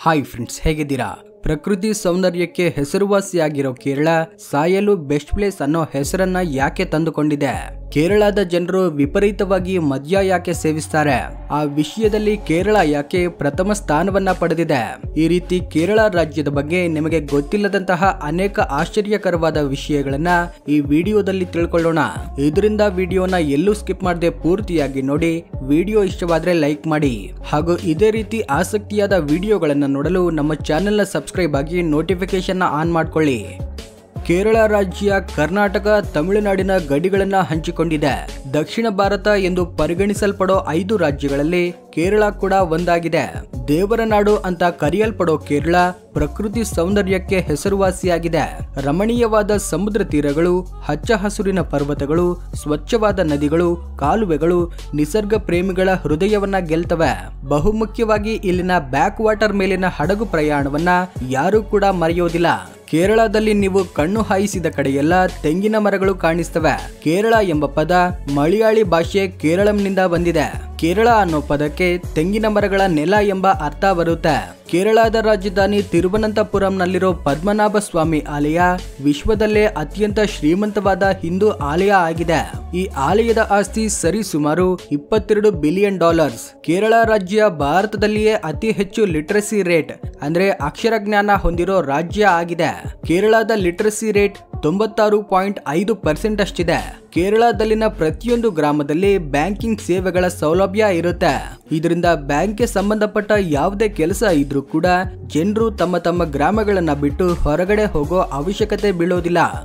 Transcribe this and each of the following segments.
Hi friends, ಹೇಗಿದ್ದೀರಾ? ಪ್ರಕೃತಿ ಸೌಂದರ್ಯಕ್ಕೆ ಹೆಸರುವಾಸಿಯಾಗಿರೋ ಕೇರಳ ಸಾಯಲು ಬೆಸ್ಟ್ ಪ್ಲೇಸ್ ಅನ್ನೋ ಹೆಸರನ್ನ ಯಾಕೆ ತಂದುಕೊಂಡಿದೆ? ಕೇರಳದ ಜನರು ವಿಪರೀತವಾಗಿ ಮದ್ಯ ಯಾಕೆ ಸೇವಿಸ್ತಾರೆ? ಆ ವಿಷಯದಲ್ಲಿ ಕೇರಳ ಯಾಕೆ ಪ್ರಥಮ ಸ್ಥಾನವನ್ನ ಪಡೆದಿದೆ? ಈ ರೀತಿ ಕೇರಳ ರಾಜ್ಯದ ಬಗ್ಗೆ ನಿಮಗೆ ಗೊತ್ತಿಲ್ಲದಂತಹ ಅನೇಕ ಆಶ್ಚರ್ಯಕರವಾದ ವಿಷಯಗಳನ್ನ ಈ ವಿಡಿಯೋದಲ್ಲಿ ತಿಳ್ಕೊಳ್ಳೋಣ. ಇದರಿಂದ ವಿಡಿಯೋನ ಎಲ್ಲೂ ಸ್ಕಿಪ್ ಮಾಡದೆ ಪೂರ್ತಿಯಾಗಿ ನೋಡಿ. ವಿಡಿಯೋ ಇಷ್ಟವಾದ್ರೆ ಲೈಕ್ ಮಾಡಿ, ಹಾಗೂ ಇದೇ ರೀತಿ ಆಸಕ್ತಿಯಾದ ವಿಡಿಯೋಗಳನ್ನ ನೋಡಲು ನಮ್ಮ ಚಾನೆಲ್ನ ಸಬ್ಸ್ಕ್ರೈಬ್ ಆಗಿ ನೋಟಿಫಿಕೇಶನ್ ಆನ್ ಮಾಡ್ಕೊಳ್ಳಿ. ಕೇರಳ ರಾಜ್ಯ ಕರ್ನಾಟಕ, ತಮಿಳುನಾಡಿನ ಗಡಿಗಳನ್ನ ಹಂಚಿಕೊಂಡಿದೆ. ದಕ್ಷಿಣ ಭಾರತ ಎಂದು ಪರಿಗಣಿಸಲ್ಪಡೋ 5 ರಾಜ್ಯಗಳಲ್ಲಿ ಕೇರಳ ಕೂಡ ಒಂದಾಗಿದೆ. ದೇವರ ನಾಡು ಅಂತ ಕರೆಯಲ್ಪಡೋ ಕೇರಳ ಪ್ರಕೃತಿ ಸೌಂದರ್ಯಕ್ಕೆ ಹೆಸರುವಾಸಿಯಾಗಿದೆ. ರಮಣೀಯವಾದ ಸಮುದ್ರ ತೀರಗಳು, ಹಚ್ಚ ಹಸುರಿನ ಪರ್ವತಗಳು, ಸ್ವಚ್ಛವಾದ ನದಿಗಳು, ಕಾಲುವೆಗಳು ನಿಸರ್ಗ ಪ್ರೇಮಿಗಳ ಹೃದಯವನ್ನ ಗೆಲ್ತವೆ. ಬಹುಮುಖ್ಯವಾಗಿ ಇಲ್ಲಿನ ಬ್ಯಾಕ್ ವಾಟರ್ ಮೇಲಿನ ಹಡಗು ಪ್ರಯಾಣವನ್ನ ಯಾರೂ ಕೂಡ ಮರೆಯೋದಿಲ್ಲ. ಕೇರಳದಲ್ಲಿ ನೀವು ಕಣ್ಣು ಹಾಯಿಸಿದ ಕಡೆಯೆಲ್ಲ ತೆಂಗಿನ ಮರಗಳು ಕಾಣಿಸ್ತವೆ. ಕೇರಳ ಎಂಬ ಪದ ಮಲಯಾಳಿ ಭಾಷೆ ಕೇರಳಂನಿಂದ ಬಂದಿದೆ. ಕೇರಳ ಅನ್ನೋ ಪದಕ್ಕೆ ತೆಂಗಿನ ಮರಗಳ ನೆಲ ಎಂಬ ಅರ್ಥ ಬರುತ್ತೆ. ಕೇರಳದ ರಾಜಧಾನಿ ತಿರುವನಂತಪುರಂನಲ್ಲಿರೋ ಪದ್ಮನಾಭ ಸ್ವಾಮಿ ಆಲಯ ವಿಶ್ವದಲ್ಲೇ ಅತ್ಯಂತ ಶ್ರೀಮಂತವಾದ ಹಿಂದೂ ಆಲಯ ಆಗಿದೆ. ಈ ಆಲಯದ ಆಸ್ತಿ ಸರಿ ಸುಮಾರು $22 ಬಿಲಿಯನ್. ಕೇರಳ ರಾಜ್ಯ ಭಾರತದಲ್ಲಿಯೇ ಅತಿ ಹೆಚ್ಚು ಲಿಟ್ರಸಿ ರೇಟ್ ಅಂದ್ರೆ ಅಕ್ಷರ ಜ್ಞಾನ ಹೊಂದಿರೋ ರಾಜ್ಯ ಆಗಿದೆ. ಕೇರಳದ ಲಿಟ್ರಸಿ ರೇಟ್ 96.5% ಅಷ್ಟಿದೆ. ಕೇರಳದಲ್ಲಿನ ಪ್ರತಿಯೊಂದು ಗ್ರಾಮದಲ್ಲಿ ಬ್ಯಾಂಕಿಂಗ್ ಸೇವೆಗಳ ಸೌಲಭ್ಯ ಇರುತ್ತೆ. ಇದರಿಂದ ಬ್ಯಾಂಕ್ಗೆ ಸಂಬಂಧಪಟ್ಟ ಯಾವುದೇ ಕೆಲಸ ಇದ್ರೂ ಕೂಡ ಜನರು ತಮ್ಮ ತಮ್ಮ ಗ್ರಾಮಗಳನ್ನ ಬಿಟ್ಟು ಹೊರಗಡೆ ಹೋಗೋ ಅವಶ್ಯಕತೆ ಬೀಳೋದಿಲ್ಲ.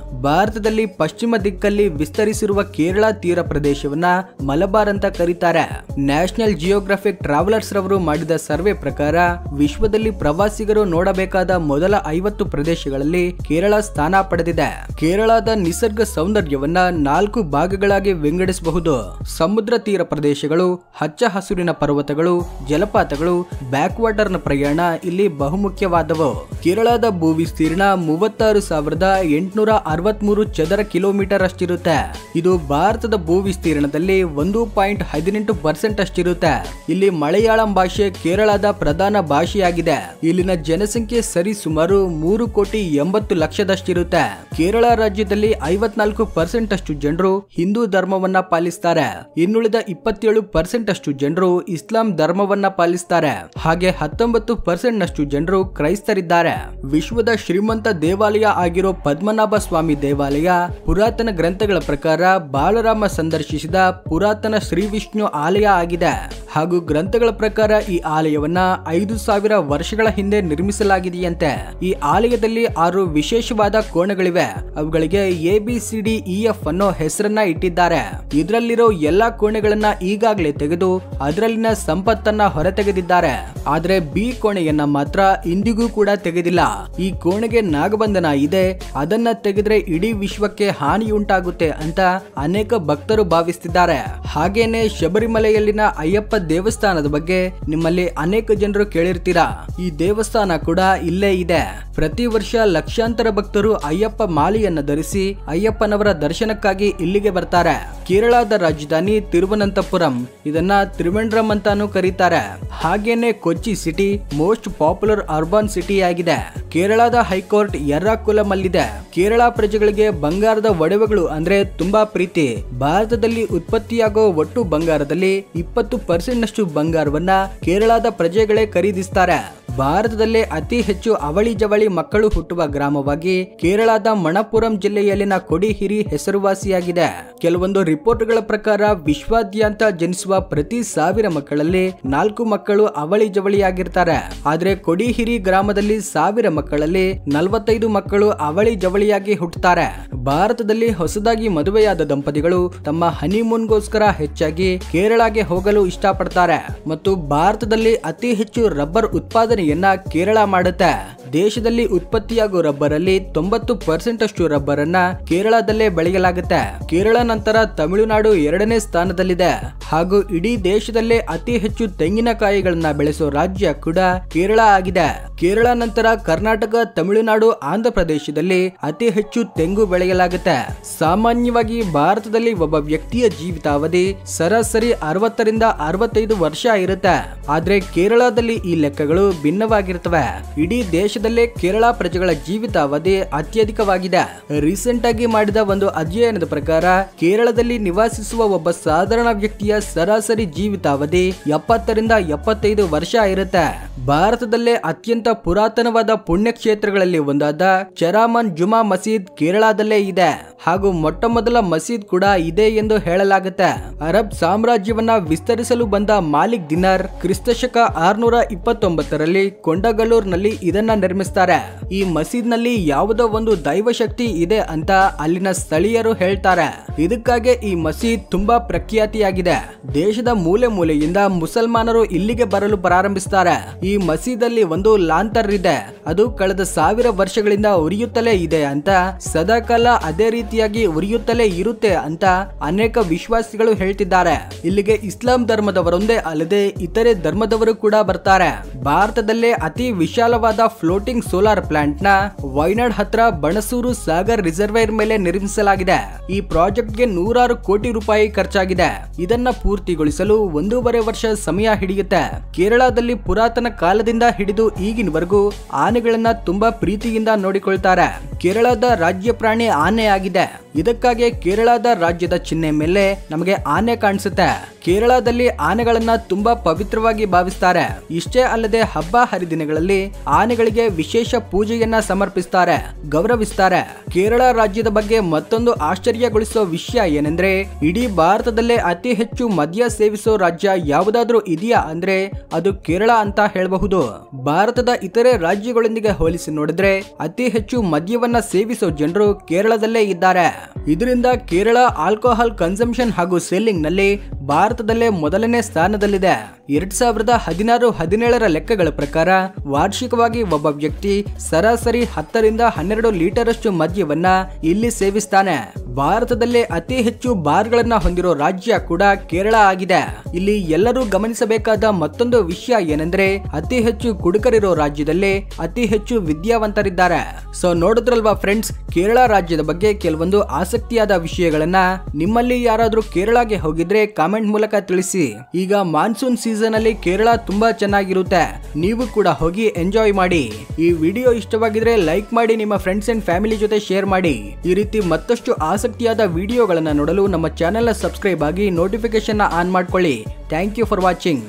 ಭಾರತದಲ್ಲಿ ಪಶ್ಚಿಮ ದಿಕ್ಕಲ್ಲಿ ವಿಸ್ತರಿಸಿರುವ ಕೇರಳ ತೀರ ಪ್ರದೇಶವನ್ನ ಮಲಬಾರ್ ಅಂತ ಕರೀತಾರೆ. ನ್ಯಾಷನಲ್ ಜಿಯೋಗ್ರಫಿಕ್ ಟ್ರಾವೆಲರ್ಸ್ ರವರು ಮಾಡಿದ ಸರ್ವೆ ಪ್ರಕಾರ ವಿಶ್ವದಲ್ಲಿ ಪ್ರವಾಸಿಗರು ನೋಡಬೇಕಾದ ಮೊದಲ 50 ಪ್ರದೇಶಗಳಲ್ಲಿ ಕೇರಳ ಸ್ಥಾನ ಪಡೆದಿದೆ. ಕೇರಳದ ನಿಸರ್ಗ ಸೌಂದರ್ಯವನ್ನ 4 ಭಾಗಗಳಾಗಿ ವಿಂಗಡಿಸಬಹುದು. ಸಮುದ್ರ ತೀರ ಪ್ರದೇಶಗಳು, ಹಚ್ಚ ಹಸುರಿನ ಪರ್ವತಗಳು, ಜಲಪಾತಗಳು, ಬ್ಯಾಕ್ ವಾಟರ್ ನ ಪ್ರಯಾಣ ಇಲ್ಲಿ ಬಹುಮುಖ್ಯವಾದವು. ಕೇರಳದ ಭೂ ವಿಸ್ತೀರ್ಣ 36,863 ಚದರ ಕಿಲೋಮೀಟರ್ ಅಷ್ಟಿರುತ್ತೆ. ಇದು ಭಾರತದ ಭೂ ವಿಸ್ತೀರ್ಣದಲ್ಲಿ 1.18% ಅಷ್ಟಿರುತ್ತೆ. ಇಲ್ಲಿ ಮಲಯಾಳಂ ಭಾಷೆ ಕೇರಳದ ಪ್ರಧಾನ ಭಾಷೆಯಾಗಿದೆ. ಇಲ್ಲಿನ ಜನಸಂಖ್ಯೆ ಸರಿ ಸುಮಾರು 3,80,00,000ದಷ್ಟಿರುತ್ತೆ. ಕೇರಳ ರಾಜ್ಯದಲ್ಲಿ 54% ಅಷ್ಟು ಜನರು ಹಿಂದೂ ಧರ್ಮವನ್ನ ಪಾಲಿಸ್ತಾರೆ. ಇನ್ನುಳಿದ 27% ಅಷ್ಟು ಜನರು ಇಸ್ಲಾಂ ಧರ್ಮವನ್ನ ಪಾಲಿಸ್ತಾರೆ. ಹಾಗೆ 19% ನಷ್ಟು ಜನರು ಕ್ರೈಸ್ತರಿದ್ದಾರೆ. ವಿಶ್ವದ ಶ್ರೀಮಂತ ದೇವಾಲಯ ಆಗಿರೋ ಪದ್ಮನಾಭ ಸ್ವಾಮಿ ದೇವಾಲಯ ಪುರಾತನ ಗ್ರಂಥಗಳ ಪ್ರಕಾರ ಬಾಲರಾಮ ಸಂದರ್ಶಿಸಿದ ಪುರಾತನ ಶ್ರೀ ವಿಷ್ಣು ಆಲಯ ಆಗಿದೆ. ಹಾಗೂ ಗ್ರಂಥಗಳ ಪ್ರಕಾರ ಈ ಆಲಯವನ್ನ 5,000 ವರ್ಷಗಳ ಹಿಂದೆ ನಿರ್ಮಿಸಲಾಗಿದೆಯಂತೆ. ಈ ಆಲಯದಲ್ಲಿ 6 ವಿಶೇಷವಾದ ಕೋಣೆಗಳಿವೆ. ಅವುಗಳಿಗೆ ABCDEF ಅನ್ನೋ ಹೆಸರನ್ನ ಇಟ್ಟಿದ್ದಾರೆ. ಇದರಲ್ಲಿರೋ ಎಲ್ಲಾ ಕೋಣೆಗಳನ್ನ ಈಗಾಗಲೇ ತೆಗೆದು ಅದರಲ್ಲಿನ ಸಂಪತ್ತನ್ನ ಹೊರತೆಗೆದಿದ್ದಾರೆ. ಆದ್ರೆ B ಕೋಣೆಯನ್ನ ಮಾತ್ರ ಇಂದಿಗೂ ಕೂಡ ತೆಗೆದಿಲ್ಲ. ಈ ಕೋಣೆಗೆ ನಾಗಬಂಧನ ಇದೆ, ಅದನ್ನ ತೆಗೆದ್ರೆ ಇಡೀ ವಿಶ್ವಕ್ಕೆ ಹಾನಿಯುಂಟಾಗುತ್ತೆ ಅಂತ ಅನೇಕ ಭಕ್ತರು ಭಾವಿಸುತ್ತಿದ್ದಾರೆ. ಹಾಗೇನೆ ಶಬರಿಮಲೆಯಲ್ಲಿನ ಅಯ್ಯಪ್ಪ ದೇವಸ್ಥಾನದ ಬಗ್ಗೆ ನಿಮ್ಮಲ್ಲಿ ಅನೇಕ ಜನರು ಕೇಳಿರ್ತೀರಾ. ಈ ದೇವಸ್ಥಾನ ಕೂಡ ಇಲ್ಲೇ ಇದೆ. ಪ್ರತಿ ವರ್ಷ ಲಕ್ಷಾಂತರ ಭಕ್ತರು ಅಯ್ಯಪ್ಪ ಮಾಲೆಯನ್ನ ಧರಿಸಿ ಅಯ್ಯಪ್ಪನವರ ದರ್ಶನಕ್ಕಾಗಿ ಇಲ್ಲಿಗೆ ಬರ್ತಾರೆ. ಕೇರಳದ ರಾಜಧಾನಿ ತಿರುವನಂತಪುರಂ, ಇದನ್ನ ತ್ರಿವೆಂಡ್ರಂ ಅಂತಾನೂ ಕರೀತಾರೆ. ಹಾಗೇನೆ Kochi city most popular urban city ಆಗಿದೆ. ಕೇರಳದ ಹೈಕೋರ್ಟ್ ಎರ್ರಾಕುಲಂ ಅಲ್ಲಿದೆ. ಕೇರಳ ಪ್ರಜೆಗಳಿಗೆ ಬಂಗಾರದ ಒಡವೆಗಳು ಅಂದ್ರೆ ತುಂಬಾ ಪ್ರೀತಿ. ಭಾರತದಲ್ಲಿ ಉತ್ಪತ್ತಿಯಾಗೋ ಒಟ್ಟು ಬಂಗಾರದಲ್ಲಿ 20% ನಷ್ಟು ಬಂಗಾರವನ್ನ ಕೇರಳದ ಪ್ರಜೆಗಳೇ ಖರೀದಿಸ್ತಾರೆ. ಭಾರತದಲ್ಲೇ ಅತಿ ಹೆಚ್ಚು ಅವಳಿ ಜವಳಿ ಮಕ್ಕಳು ಹುಟ್ಟುವ ಗ್ರಾಮವಾಗಿ ಕೇರಳದ ಮಣಪುರಂ ಜಿಲ್ಲೆಯಲ್ಲಿನ ಕೊಡಿಹಿರಿ ಹೆಸರುವಾಸಿಯಾಗಿದೆ. ಕೆಲವೊಂದು ರಿಪೋರ್ಟ್ಗಳ ಪ್ರಕಾರ ವಿಶ್ವಾದ್ಯಂತ ಜನಿಸುವ ಪ್ರತಿ 1000 ಮಕ್ಕಳಲ್ಲಿ 4 ಮಕ್ಕಳು ಅವಳಿ ಜವಳಿಯಾಗಿರ್ತಾರೆ. ಆದ್ರೆ ಕೊಡಿಹಿರಿ ಗ್ರಾಮದಲ್ಲಿ 1000 ಮಕ್ಕಳಲ್ಲಿ 45 ಮಕ್ಕಳು ಅವಳಿ ಜವಳಿಯಾಗಿ ಹುಟ್ಟುತ್ತಾರೆ. ಭಾರತದಲ್ಲಿ ಹೊಸದಾಗಿ ಮದುವೆಯಾದ ದಂಪತಿಗಳು ತಮ್ಮ ಹನಿಮೂನ್ಗೋಸ್ಕರ ಹೆಚ್ಚಾಗಿ ಕೇರಳಗೆ ಹೋಗಲು ಇಷ್ಟಪಡ್ತಾರೆ. ಮತ್ತು ಭಾರತದಲ್ಲಿ ಅತಿ ಹೆಚ್ಚು ರಬ್ಬರ್ ಉತ್ಪಾದನೆಯನ್ನ ಕೇರಳ ಮಾಡುತ್ತೆ. ದೇಶದಲ್ಲಿ ಉತ್ಪತ್ತಿಯಾಗುವ ರಬ್ಬರ್ ಅಲ್ಲಿ 90% ಅಷ್ಟು ರಬ್ಬರ್ ಅನ್ನ ಕೇರಳದಲ್ಲೇ ಬೆಳೆಯಲಾಗುತ್ತೆ. ಕೇರಳ ನಂತರ ತಮಿಳುನಾಡು 2ನೇ ಸ್ಥಾನದಲ್ಲಿದೆ. ಹಾಗೂ ಇಡೀ ದೇಶದಲ್ಲೇ ಅತಿ ಹೆಚ್ಚು ತೆಂಗಿನಕಾಯಿಗಳನ್ನ ಬೆಳೆಸೋ ರಾಜ್ಯ ಕೂಡ ಕೇರಳ ಆಗಿದೆ. ಕೇರಳ ನಂತರ ಕರ್ನಾಟಕ, ತಮಿಳುನಾಡು, ಆಂಧ್ರ ಪ್ರದೇಶದಲ್ಲಿ ಅತಿ ಹೆಚ್ಚು ತೆಂಗು ಬೆಳೆಯಲಾಗುತ್ತೆ. ಸಾಮಾನ್ಯವಾಗಿ ಭಾರತದಲ್ಲಿ ಒಬ್ಬ ವ್ಯಕ್ತಿಯ ಜೀವಿತಾವಧಿ ಸರಾಸರಿ 60ರಿಂದ 65 ವರ್ಷ ಇರುತ್ತೆ. ಆದ್ರೆ ಕೇರಳದಲ್ಲಿ ಈ ಲೆಕ್ಕಗಳು ಭಿನ್ನವಾಗಿರ್ತವೆ. ಇಡೀ ದೇಶದಲ್ಲೇ ಕೇರಳ ಪ್ರಜೆಗಳ ಜೀವಿತಾವಧಿ ಅತ್ಯಧಿಕವಾಗಿದೆ. ರೀಸೆಂಟ್ ಆಗಿ ಮಾಡಿದ ಒಂದು ಅಧ್ಯಯನದ ಪ್ರಕಾರ ಕೇರಳದಲ್ಲಿ ನಿವಾಸಿಸುವ ಒಬ್ಬ ಸಾಧಾರಣ ವ್ಯಕ್ತಿಯ ಸರಾಸರಿ ಜೀವಿತಾವಧಿ 70ರಿಂದ 75 ವರ್ಷ ಇರುತ್ತೆ. ಭಾರತದಲ್ಲೇ ಅತ್ಯಂತ ಪುರಾತನವಾದ ಪುಣ್ಯಕ್ಷೇತ್ರಗಳಲ್ಲಿ ಒಂದಾದ ಚರಾಮನ್ ಜುಮಾ ಮಸೀದ್ ಕೇರಳದಲ್ಲೇ ಇದೆ ಹಾಗೂ ಮೊಟ್ಟ ಮೊದಲ ಮಸೀದ್ ಕೂಡ ಇದೆ ಎಂದು ಹೇಳಲಾಗುತ್ತೆ. ಅರಬ್ ಸಾಮ್ರಾಜ್ಯವನ್ನ ವಿಸ್ತರಿಸಲು ಬಂದ ಮಾಲಿಕ್ ದಿನಾರ್ ಕ್ರಿಸ್ತಶಕ 629ರಲ್ಲಿ ಕೊಂಡಗಲ್ಲೂರ್ನಲ್ಲಿ ಇದನ್ನ ನಿರ್ಮಿಸ್ತಾರೆ. ಈ ಮಸೀದ್ ನಲ್ಲಿ ಯಾವುದೋ ಒಂದು ದೈವಶಕ್ತಿ ಇದೆ ಅಂತ ಅಲ್ಲಿನ ಸ್ಥಳೀಯರು ಹೇಳ್ತಾರೆ. ಇದಕ್ಕಾಗಿ ಈ ಮಸೀದ್ ತುಂಬಾ ಪ್ರಖ್ಯಾತಿಯಾಗಿದೆ. ದೇಶದ ಮೂಲೆ ಮೂಲೆಯಿಂದ ಮುಸಲ್ಮಾನರು ಇಲ್ಲಿಗೆ ಬರಲು ಪ್ರಾರಂಭಿಸ್ತಾರೆ. ಈ ಮಸೀದಲ್ಲಿ ಒಂದು ಲಾಂತರ್ ಇದೆ. ಅದು ಕಳೆದ 1000 ವರ್ಷಗಳಿಂದ ಉರಿಯುತ್ತಲೇ ಇದೆ ಅಂತ, ಸದಾಕಾಲ ಅದೇ ರೀತಿಯಾಗಿ ಉರಿಯುತ್ತಲೇ ಇರುತ್ತೆ ಅಂತ ಅನೇಕ ವಿಶ್ವಾಸಿಗಳು ಹೇಳ್ತಿದ್ದಾರೆ. ಇಲ್ಲಿಗೆ ಇಸ್ಲಾಂ ಧರ್ಮದವರೊಂದೇ ಅಲ್ಲದೆ ಇತರೆ ಧರ್ಮದವರು ಕೂಡ ಬರ್ತಾರೆ. ಭಾರತದಲ್ಲೇ ಅತಿ ವಿಶಾಲವಾದ ಫ್ಲೋಟಿಂಗ್ ಸೋಲಾರ್ ಪ್ಲಾಂಟ್ ನ ವೈನಾಡ್ ಹತ್ರ ಬಣಸೂರು ಸಾಗರ್ ರಿಸರ್ವೈರ್ ಮೇಲೆ ನಿರ್ಮಿಸಲಾಗಿದೆ. ಈ ಪ್ರಾಜೆಕ್ಟ್ ಗೆ 100 ಕೋಟಿ ರೂಪಾಯಿ ಖರ್ಚಾಗಿದೆ. ಇದನ್ನ ಪೂರ್ತಿಗೊಳಿಸಲು 1.5 ವರ್ಷ ಸಮಯ ಹಿಡಿಯುತ್ತೆ. ಕೇರಳದಲ್ಲಿ ಪುರಾತನ ಕಾಲದಿಂದ ಹಿಡಿದು ಈಗಿನವರೆಗೂ ಆನೆಗಳನ್ನ ತುಂಬಾ ಪ್ರೀತಿಯಿಂದ ನೋಡಿಕೊಳ್ತಾರೆ. ಕೇರಳದ ರಾಜ್ಯ ಪ್ರಾಣಿ ಆನೆ ಆಗಿದೆ. ಇದಕ್ಕಾಗಿ ಕೇರಳದ ರಾಜ್ಯದ ಚಿಹ್ನೆ ಮೇಲೆ ನಮಗೆ ಆನೆ ಕಾಣಿಸುತ್ತೆ. ಕೇರಳದಲ್ಲಿ ಆನೆಗಳನ್ನ ತುಂಬಾ ಪವಿತ್ರವಾಗಿ ಭಾವಿಸ್ತಾರೆ. ಇಷ್ಟೇ ಅಲ್ಲದೆ ಹಬ್ಬ ಹರಿದಿನಗಳಲ್ಲಿ ಆನೆಗಳಿಗೆ ವಿಶೇಷ ಪೂಜೆಯನ್ನ ಸಮರ್ಪಿಸ್ತಾರೆ, ಗೌರವಿಸ್ತಾರೆ. ಕೇರಳ ರಾಜ್ಯದ ಬಗ್ಗೆ ಮತ್ತೊಂದು ಆಶ್ಚರ್ಯಗೊಳಿಸೋ ವಿಷಯ ಏನೆಂದ್ರೆ, ಇಡೀ ಭಾರತದಲ್ಲೇ ಅತಿ ಹೆಚ್ಚು ಮದ್ಯ ಸೇವಿಸೋ ರಾಜ್ಯ ಯಾವುದಾದ್ರೂ ಇದೆಯಾ ಅಂದ್ರೆ ಅದು ಕೇರಳ ಅಂತ ಹೇಳಬಹುದು. ಭಾರತದ ಇತರೆ ರಾಜ್ಯಗಳೊಂದಿಗೆ ಹೋಲಿಸಿ ನೋಡಿದ್ರೆ ಅತಿ ಹೆಚ್ಚು ಮದ್ಯವನ್ನ ಸೇವಿಸೋ ಜನರು ಕೇರಳದಲ್ಲೇ ಇದ್ದಾರೆ. ಇದರಿಂದ ಕೇರಳ ಆಲ್ಕೋಹಾಲ್ ಕನ್ಸಂಪ್ಷನ್ ಹಾಗೂ ಸೆಲ್ಲಿಂಗ್ ನಲ್ಲಿ ಭಾರತದಲ್ಲೇ ಮೊದಲನೇ ಸ್ಥಾನದಲ್ಲಿದೆ. 2016-17 ಲೆಕ್ಕಗಳ ಪ್ರಕಾರ ವಾರ್ಷಿಕವಾಗಿ ಒಬ್ಬ ವ್ಯಕ್ತಿ ಸರಾಸರಿ 10ರಿಂದ 12 ಲೀಟರ್ ಅಷ್ಟು ಮದ್ಯವನ್ನ ಇಲ್ಲಿ ಸೇವಿಸ್ತಾನೆ. ಭಾರತದಲ್ಲೇ ಅತಿ ಹೆಚ್ಚು ಬಾರ್ಗಳನ್ನ ಹೊಂದಿರೋ ರಾಜ್ಯ ಕೂಡ ಕೇರಳ ಆಗಿದೆ. ಇಲ್ಲಿ ಎಲ್ಲರೂ ಗಮನಿಸಬೇಕಾದ ಮತ್ತೊಂದು ವಿಷಯ ಏನೆಂದ್ರೆ, ಅತಿ ಹೆಚ್ಚು ಕುಡುಕರಿರೋ ರಾಜ್ಯದಲ್ಲಿ ಅತಿ ಹೆಚ್ಚು ವಿದ್ಯಾವಂತರಿದ್ದಾರೆ. ಸೊ ನೋಡಿದ್ರಲ್ವಾ ಫ್ರೆಂಡ್ಸ್, ಕೇರಳ ರಾಜ್ಯದ ಬಗ್ಗೆ ಕೆಲವೊಂದು ಆಸಕ್ತಿಯಾದ ವಿಷಯಗಳನ್ನ. ನಿಮ್ಮಲ್ಲಿ ಯಾರಾದ್ರೂ ಕೇರಳಗೆ ಹೋಗಿದ್ರೆ ಕಾಮೆಂಟ್ ಮೂಲಕ ತಿಳಿಸಿ. ಈಗ ಮಾನ್ಸೂನ್ ಸೀಸನ್ ಅಲ್ಲಿ ಕೇರಳ ತುಂಬಾ ಚೆನ್ನಾಗಿರುತ್ತೆ. ನೀವು ಕೂಡ ಹೋಗಿ ಎಂಜಾಯ್ ಮಾಡಿ. ಈ ವಿಡಿಯೋ ಇಷ್ಟವಾಗಿದ್ರೆ ಲೈಕ್ ಮಾಡಿ, ನಿಮ್ಮ ಫ್ರೆಂಡ್ಸ್ ಅಂಡ್ ಫ್ಯಾಮಿಲಿ ಜೊತೆ ಶೇರ್ ಮಾಡಿ. ಈ ರೀತಿ ಮತ್ತಷ್ಟು ಆಸಕ್ತಿಯಾದ ವಿಡಿಯೋಗಳನ್ನ ನೋಡಲು ನಮ್ಮ ಚಾನೆಲ್ ಸಬ್ಸ್ಕ್ರೈಬ್ ಆಗಿ ನೋಟಿಫಿಕೇಶನ್ ಆನ್ ಮಾಡ್ಕೊಳ್ಳಿ. Thank you for watching.